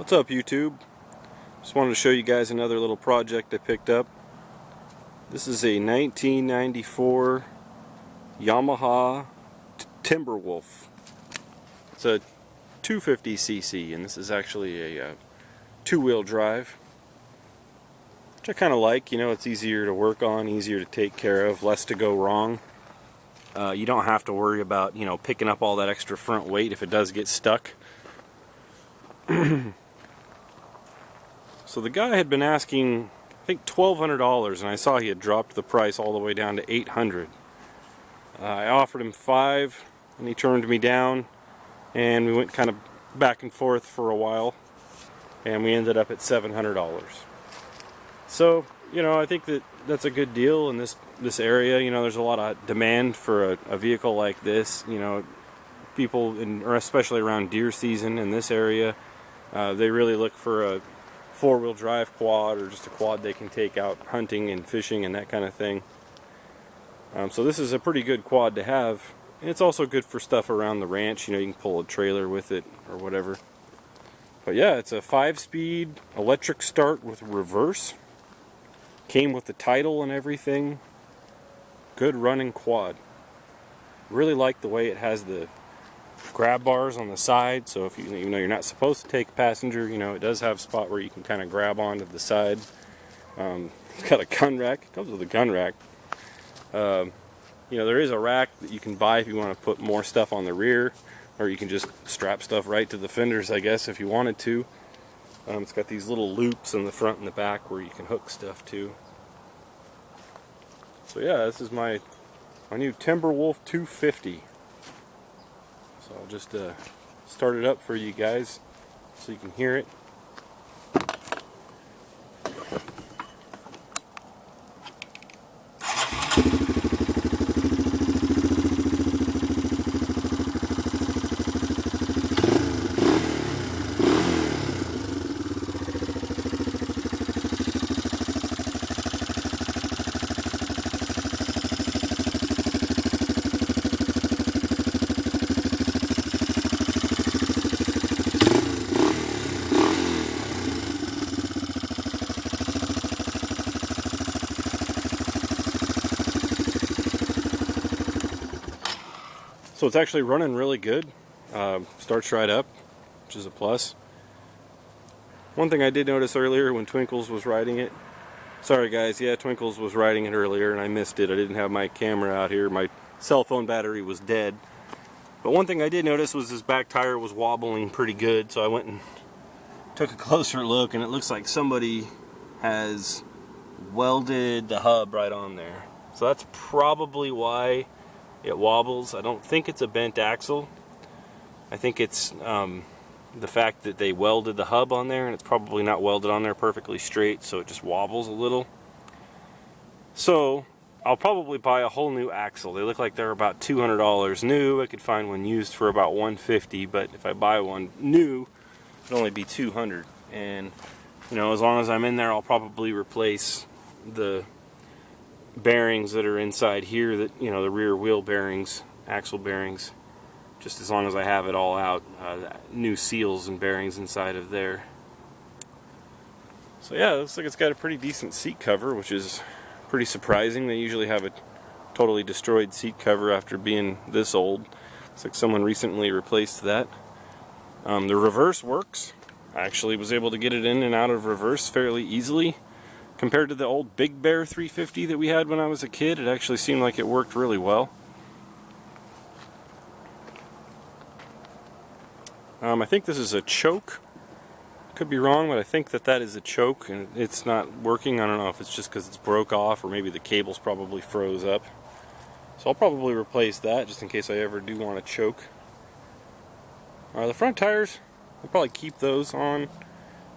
What's up, YouTube? Just wanted to show you guys another little project I picked up. This is a 1994 Yamaha Timberwolf. It's a 250cc, and this is actually a two-wheel drive, which I kind of like. You know, it's easier to work on, easier to take care of, less to go wrong. You don't have to worry about, you know, picking up all that extra front weight if it does get stuck. So the guy had been asking, I think, $1,200, and I saw he had dropped the price all the way down to $800. I offered him $500, and he turned me down, and we went kind of back and forth for a while, and we ended up at $700. So, you know, I think that's a good deal in this area. You know, there's a lot of demand for a vehicle like this. You know, people, or especially around deer season in this area, they really look for a four-wheel drive quad, or just a quad they can take out hunting and fishing and that kind of thing. So this is a pretty good quad to have, and it's also good for stuff around the ranch. You know, you can pull a trailer with it or whatever. But yeah, it's a 5-speed electric start with reverse. Came with the title and everything. Good running quad. Really like the way it has the grab bars on the side, so if you know you're not supposed to take a passenger, you know, it does have a spot where you can kind of grab onto the side. It's got a gun rack. It comes with a gun rack. You know, there is a rack that you can buy if you want to put more stuff on the rear, or you can just strap stuff right to the fenders, I guess, if you wanted to. It's got these little loops in the front and the back where you can hook stuff to. So yeah, this is my new Timberwolf 250. So I'll just start it up for you guys so you can hear it. So it's actually running really good. Starts right up, which is a plus. One thing I did notice earlier when Twinkles was riding it, sorry guys, yeah, Twinkles was riding it earlier and I missed it. I didn't have my camera out here. My cell phone battery was dead. But one thing I did notice was his back tire was wobbling pretty good, so I went and took a closer look, and it looks like somebody has welded the hub right on there. So that's probably why it wobbles. I don't think it's a bent axle. I think it's the fact that they welded the hub on there, and it's probably not welded on there perfectly straight, so it just wobbles a little. So I'll probably buy a whole new axle. They look like they're about $200 new. I could find one used for about $150, but if I buy one new, it'll only be $200. And you know, as long as I'm in there, I'll probably replace the bearings that are inside here, that, you know, the rear wheel bearings, axle bearings, just as long as I have it all out. New seals and bearings inside of there. So yeah, it looks like it's got a pretty decent seat cover, which is pretty surprising. They usually have a totally destroyed seat cover after being this old. Looks like someone recently replaced that. The reverse works. I actually was able to get it in and out of reverse fairly easily. Compared to the old Big Bear 350 that we had when I was a kid, it actually seemed like it worked really well. I think this is a choke. Could be wrong, but I think that is a choke, and it's not working. I don't know if it's just because it's broke off, or maybe the cables probably froze up. So I'll probably replace that just in case I ever do want a choke. The front tires, I'll probably keep those on.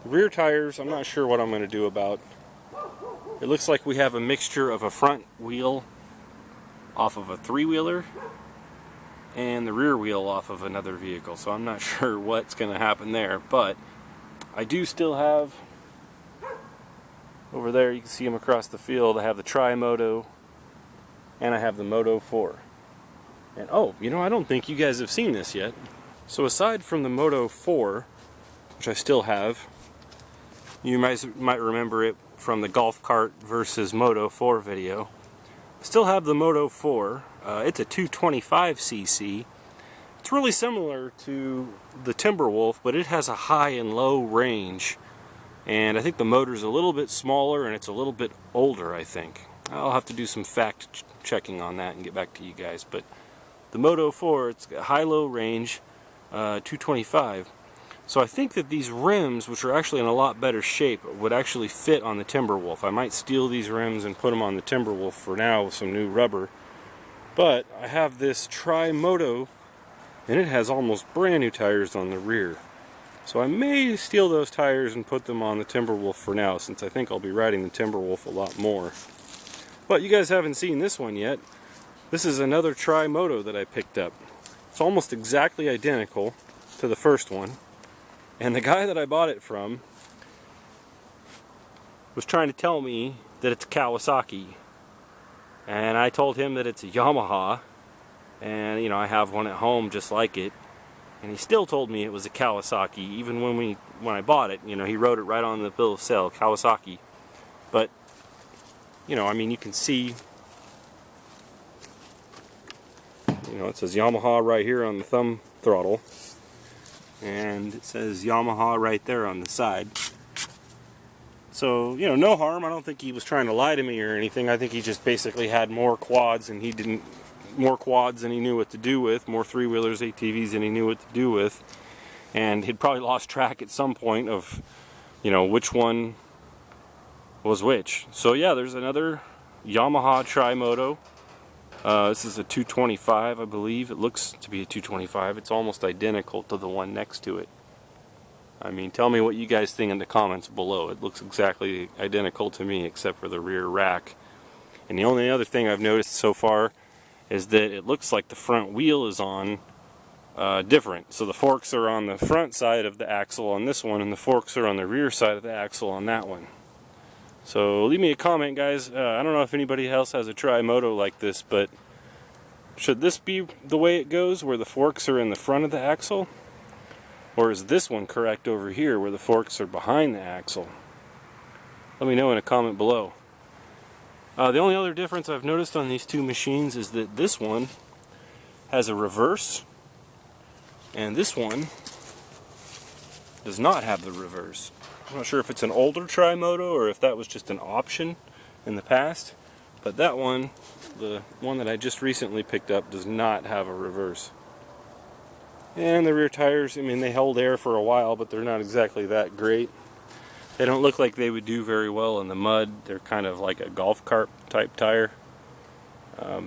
The rear tires, I'm not sure what I'm going to do about. It looks like we have a mixture of a front wheel off of a three-wheeler and the rear wheel off of another vehicle, so I'm not sure what's going to happen there. But I do still have, over there you can see them across the field, I have the Tri-Moto and I have the Moto 4. And oh, you know, I don't think you guys have seen this yet. So aside from the Moto 4, which I still have. You might remember it from the golf cart versus Moto 4 video. I still have the Moto 4. It's a 225cc. It's really similar to the Timberwolf, but it has a high and low range. And I think the motor's a little bit smaller and it's a little bit older, I think. I'll have to do some fact checking on that and get back to you guys. But the Moto 4, it's got high-low range, 225. So I think that these rims, which are actually in a lot better shape, would actually fit on the Timberwolf. I might steal these rims and put them on the Timberwolf for now with some new rubber. But I have this Tri-Moto, and it has almost brand new tires on the rear. So I may steal those tires and put them on the Timberwolf for now, since I think I'll be riding the Timberwolf a lot more. But you guys haven't seen this one yet. This is another Tri-Moto that I picked up. It's almost exactly identical to the first one. And the guy that I bought it from was trying to tell me that it's Kawasaki. And I told him that it's a Yamaha. And, you know, I have one at home just like it. And he still told me it was a Kawasaki, even when I bought it. You know, he wrote it right on the bill of sale, Kawasaki. But, you know, I mean, you can see, you know, it says Yamaha right here on the thumb throttle. And it says Yamaha right there on the side. So, you know, no harm. I don't think he was trying to lie to me or anything. I think he just basically had more quads and more quads than he knew what to do with, more three-wheelers, ATVs than he knew what to do with. And he'd probably lost track at some point of, you know, which one was which. So yeah, there's another Yamaha Tri-Moto. This is a 225, I believe. It looks to be a 225. It's almost identical to the one next to it. I mean, tell me what you guys think in the comments below. It looks exactly identical to me, except for the rear rack. And the only other thing I've noticed so far is that it looks like the front wheel is on different. So the forks are on the front side of the axle on this one, and the forks are on the rear side of the axle on that one. So leave me a comment, guys. I don't know if anybody else has a Tri-Moto like this, but should this be the way it goes, where the forks are in the front of the axle? Or is this one correct over here, where the forks are behind the axle? Let me know in a comment below. The only other difference I've noticed on these two machines is that this one has a reverse, and this one does not have the reverse. I'm not sure if it's an older Tri-Moto or if that was just an option in the past, but that one, the one that I just recently picked up, does not have a reverse. And the rear tires, I mean, they hold air for a while, but they're not exactly that great. They don't look like they would do very well in the mud. They're kind of like a golf cart type tire. I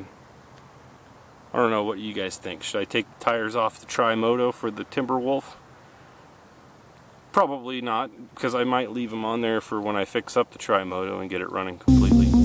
don't know what you guys think. Should I take the tires off the Tri-Moto for the Timberwolf? Probably not, because I might leave them on there for when I fix up the Tri-Moto and get it running completely.